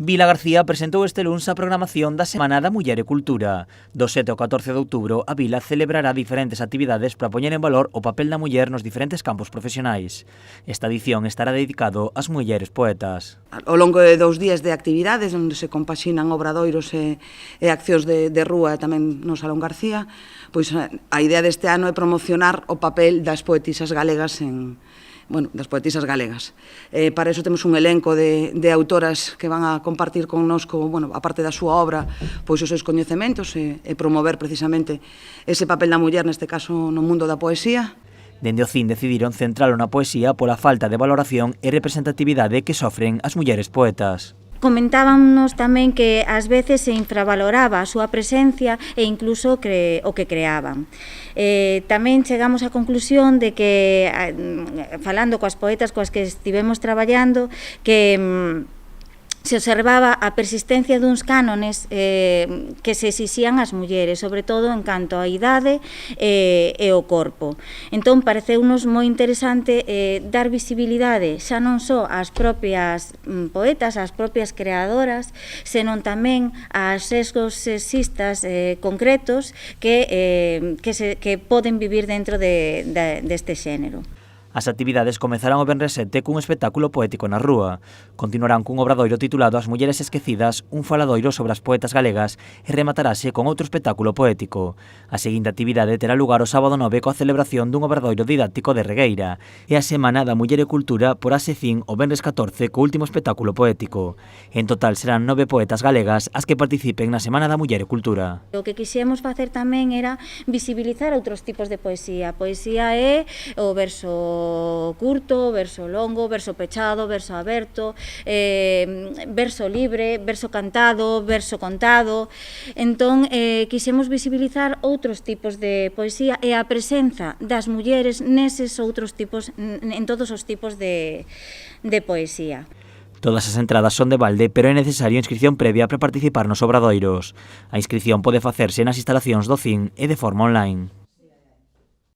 Vila García presentou este luns a programación da Semana da Muller e Cultura. Do 7 ao 14 de outubro, a Vila celebrará diferentes actividades para poñer en valor o papel da muller nos diferentes campos profesionais. Esta edición estará dedicado ás mulleres poetas. Ao longo de 2 días de actividades, onde se compaxinan obradoiros e accións de rúa e tamén no Salón García, pois a idea deste ano é promocionar o papel das poetisas galegas das poetisas galegas. Para iso temos un elenco de autoras que van a compartir connosco, a parte da súa obra, pois os seus coñecementos e promover precisamente ese papel da muller, neste caso no mundo da poesía. Dende o CIN decidiron centralo na poesía pola falta de valoración e representatividade que sofren as mulleres poetas. Comentábamos tamén que ás veces se infravaloraba a súa presencia e incluso o que creaban. Tamén chegamos á conclusión de que, falando coas poetas coas que estivemos traballando, que se observaba a persistencia duns cánones que se exixían ás mulleres, sobre todo en canto á idade e o corpo. Entón, pareceunos moi interesante dar visibilidade xa non só ás propias poetas, ás propias creadoras, senón tamén ás sesgos sexistas concretos que poden vivir dentro deste xénero. As actividades comezarán o venres 7 cun espectáculo poético na rúa. Continuarán cun obradoiro titulado As mulleres esquecidas, un faladoiro sobre as poetas galegas e rematarase con outro espectáculo poético. A seguinte actividade terá lugar o sábado 9 coa celebración dun obradoiro didáctico de Regueira e a Semana da Muller e Cultura por ASECIN o venres 14 co último espectáculo poético. En total serán 9 poetas galegas as que participen na Semana da Muller e Cultura. O que quixemos facer tamén era visibilizar outros tipos de poesía. Poesía é o verso curto, verso longo, verso pechado, verso aberto, verso libre, verso cantado, verso contado. Entón, quixemos visibilizar outros tipos de poesía e a presenza das mulleres neses outros tipos, en todos os tipos de poesía. Todas as entradas son de balde, pero é necesario inscrición previa para participar nos obradoiros. A inscrición pode facerse nas instalacións do CIN e de forma online.